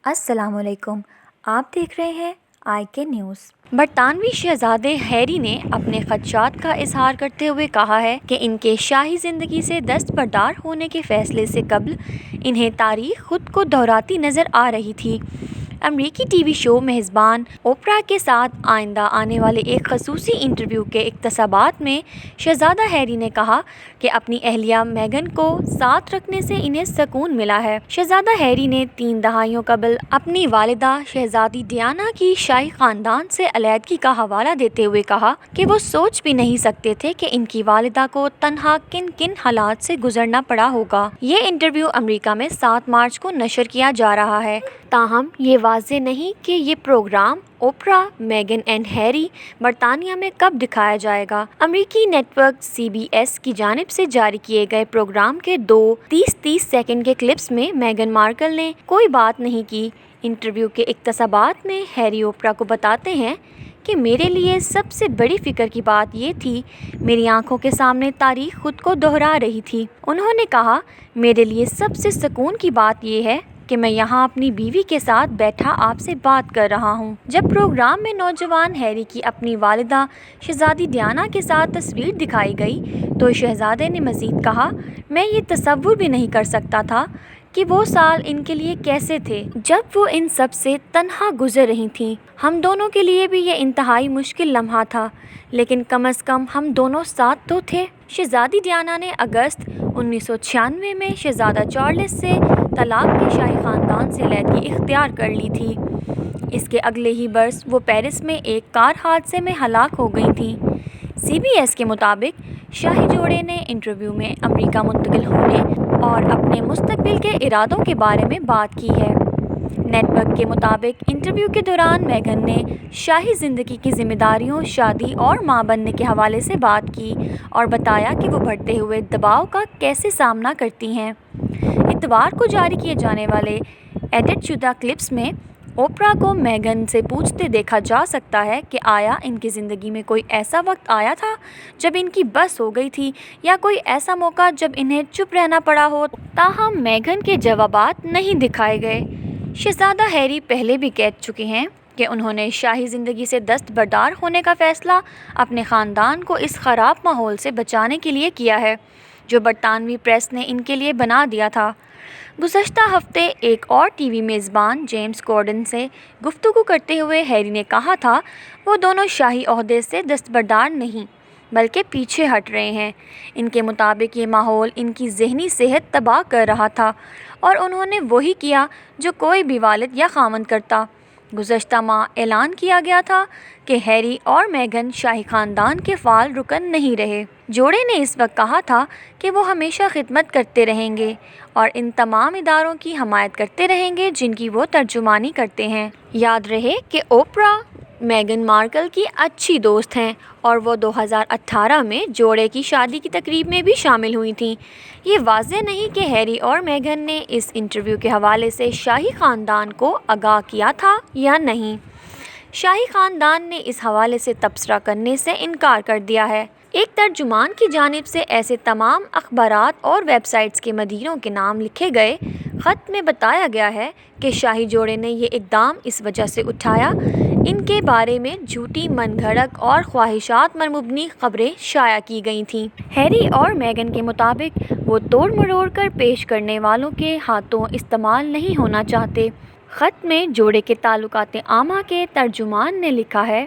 السلام علیکم، آپ دیکھ رہے ہیں آئی کے نیوز۔ برطانوی شہزادے ہیری نے اپنے خدشات کا اظہار کرتے ہوئے کہا ہے کہ ان کے شاہی زندگی سے دستبردار ہونے کے فیصلے سے قبل انہیں تاریخ خود کو دہراتی نظر آ رہی تھی۔ امریکی ٹی وی شو میزبان اوپرا کے ساتھ آئندہ آنے والے ایک خصوصی انٹرویو کے اقتباسات میں شہزادہ ہیری نے کہا کہ اپنی اہلیہ میگن کو ساتھ رکھنے سے انہیں سکون ملا ہے۔ شہزادہ ہیری نے 3 دہائیوں قبل اپنی والدہ شہزادی ڈیانا کی شاہی خاندان سے علیحدگی کا حوالہ دیتے ہوئے کہا کہ وہ سوچ بھی نہیں سکتے تھے کہ ان کی والدہ کو تنہا کن کن حالات سے گزرنا پڑا ہوگا۔ یہ انٹرویو امریکہ میں 7 مارچ کو نشر کیا جا رہا ہے، تاہم یہ واضح نہیں کہ یہ پروگرام اوپرا، میگن اینڈ ہیری برطانیہ میں کب دکھایا جائے گا۔ امریکی نیٹ ورک CBS کی جانب سے جاری کیے گئے پروگرام کے 2 30 سیکنڈ کے کلپس میں میگن مارکل نے کوئی بات نہیں کی۔ انٹرویو کے اقتباسات میں ہیری اوپرا کو بتاتے ہیں کہ میرے لیے سب سے بڑی فکر کی بات یہ تھی، میری آنکھوں کے سامنے تاریخ خود کو دہرا رہی تھی۔ انہوں نے کہا، میرے لیے سب سے سکون کی بات یہ ہے کہ میں یہاں اپنی بیوی کے ساتھ بیٹھا آپ سے بات کر رہا ہوں۔ جب پروگرام میں نوجوان ہیری کی اپنی والدہ شہزادی ڈیانا کے ساتھ تصویر دکھائی گئی تو شہزادے نے مزید کہا، میں یہ تصور بھی نہیں کر سکتا تھا کہ وہ سال ان کے لیے کیسے تھے جب وہ ان سب سے تنہا گزر رہی تھیں۔ ہم دونوں کے لیے بھی یہ انتہائی مشکل لمحہ تھا، لیکن کم از کم ہم دونوں ساتھ تو تھے۔ شہزادی ڈیانا نے اگست 1996 میں شہزادہ چارلس سے طلاق کے شاہی خاندان سے علیحدگی اختیار کر لی تھی۔ اس کے اگلے ہی برس وہ پیرس میں ایک کار حادثے میں ہلاک ہو گئی تھیں۔ CBS کے مطابق شاہی جوڑے نے انٹرویو میں امریکہ منتقل ہونے اور اپنے مستقبل کے ارادوں کے بارے میں بات کی ہے۔ نیٹ ورک کے مطابق انٹرویو کے دوران میگن نے شاہی زندگی کی ذمہ داریوں، شادی اور ماں بننے کے حوالے سے بات کی اور بتایا کہ وہ بڑھتے ہوئے دباؤ کا کیسے سامنا کرتی ہیں۔ اتوار کو جاری کیے جانے والے ایڈٹ شدہ کلپس میں اوپرا کو میگن سے پوچھتے دیکھا جا سکتا ہے کہ آیا ان کی زندگی میں کوئی ایسا وقت آیا تھا جب ان کی بس ہو گئی تھی یا کوئی ایسا موقع جب انہیں چپ رہنا پڑا ہو، تاہم میگن کے جوابات نہیں دکھائے گئے۔ شہزادہ ہیری پہلے بھی کہہ چکے ہیں کہ انہوں نے شاہی زندگی سے دستبردار ہونے کا فیصلہ اپنے خاندان کو اس خراب ماحول سے بچانے کے لیے کیا ہے جو برطانوی پریس نے ان کے لیے بنا دیا تھا۔ گزشتہ ہفتے ایک اور ٹی وی میزبان جیمز کورڈن سے گفتگو کرتے ہوئے ہیری نے کہا تھا، وہ دونوں شاہی عہدے سے دستبردار نہیں بلکہ پیچھے ہٹ رہے ہیں۔ ان کے مطابق یہ ماحول ان کی ذہنی صحت تباہ کر رہا تھا اور انہوں نے وہی کیا جو کوئی بھی والد یا خاوند کرتا۔ گزشتہ ماہ اعلان کیا گیا تھا کہ ہیری اور میگن شاہی خاندان کے فعال رکن نہیں رہے۔ جوڑے نے اس وقت کہا تھا کہ وہ ہمیشہ خدمت کرتے رہیں گے اور ان تمام اداروں کی حمایت کرتے رہیں گے جن کی وہ ترجمانی کرتے ہیں۔ یاد رہے کہ اوپرا میگن مارکل کی اچھی دوست ہیں اور وہ 2018 میں جوڑے کی شادی کی تقریب میں بھی شامل ہوئی تھیں۔ یہ واضح نہیں کہ ہیری اور میگن نے اس انٹرویو کے حوالے سے شاہی خاندان کو آگاہ کیا تھا یا نہیں۔ شاہی خاندان نے اس حوالے سے تبصرہ کرنے سے انکار کر دیا ہے۔ ایک ترجمان کی جانب سے ایسے تمام اخبارات اور ویب سائٹس کے مدیروں کے نام لکھے گئے خط میں بتایا گیا ہے کہ شاہی جوڑے نے یہ اقدام اس وجہ سے اٹھایا ان کے بارے میں جھوٹی، من گھڑت اور خواہشات پر مبنی خبریں شائع کی گئی تھیں۔ ہیری اور میگن کے مطابق وہ توڑ مروڑ کر پیش کرنے والوں کے ہاتھوں استعمال نہیں ہونا چاہتے۔ خط میں جوڑے کے تعلقات عامہ کے ترجمان نے لکھا ہے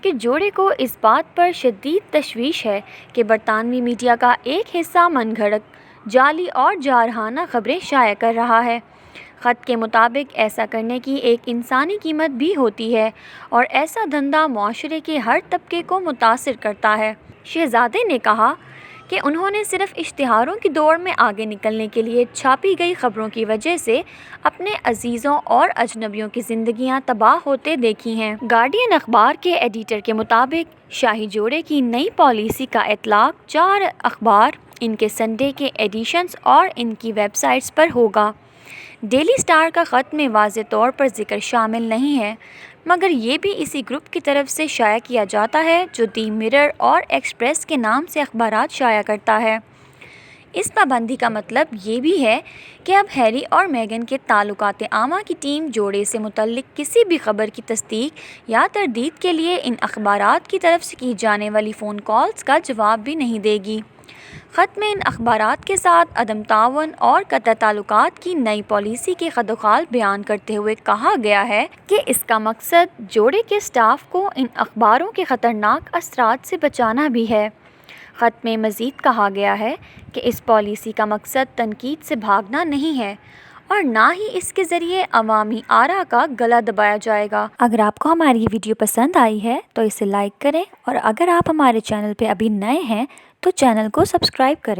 کہ جوڑے کو اس بات پر شدید تشویش ہے کہ برطانوی میڈیا کا ایک حصہ من گھڑت، جعلی اور جارحانہ خبریں شائع کر رہا ہے۔ خط کے مطابق ایسا کرنے کی ایک انسانی قیمت بھی ہوتی ہے اور ایسا دھندا معاشرے کے ہر طبقے کو متاثر کرتا ہے۔ شہزادے نے کہا کہ انہوں نے صرف اشتہاروں کی دوڑ میں آگے نکلنے کے لیے چھاپی گئی خبروں کی وجہ سے اپنے عزیزوں اور اجنبیوں کی زندگیاں تباہ ہوتے دیکھی ہیں۔ گارڈین اخبار کے ایڈیٹر کے مطابق شاہی جوڑے کی نئی پالیسی کا اطلاق 4 اخبار، ان کے سنڈے کے ایڈیشنز اور ان کی ویب سائٹس پر ہوگا۔ ڈیلی اسٹار کا خط میں واضح طور پر ذکر شامل نہیں ہے، مگر یہ بھی اسی گروپ کی طرف سے شائع کیا جاتا ہے جو دی مرر اور ایکسپریس کے نام سے اخبارات شائع کرتا ہے۔ اس پابندی کا مطلب یہ بھی ہے کہ اب ہیری اور میگن کے تعلقات عامہ کی ٹیم جوڑے سے متعلق کسی بھی خبر کی تصدیق یا تردید کے لیے ان اخبارات کی طرف سے کی جانے والی فون کالز کا جواب بھی نہیں دے گی۔ خط میں ان اخبارات کے ساتھ عدم تعاون اور قطع تعلقات کی نئی پالیسی کے خدوخال بیان کرتے ہوئے کہا گیا ہے کہ اس کا مقصد جوڑے کے اسٹاف کو ان اخباروں کے خطرناک اثرات سے بچانا بھی ہے۔ خط میں مزید کہا گیا ہے کہ اس پالیسی کا مقصد تنقید سے بھاگنا نہیں ہے اور نہ ہی اس کے ذریعے عوامی آراء کا گلا دبایا جائے گا۔ اگر آپ کو ہماری یہ ویڈیو پسند آئی ہے تو اسے لائک کریں اور اگر آپ ہمارے چینل پہ ابھی نئے ہیں تو چینل کو سبسکرائب کریں۔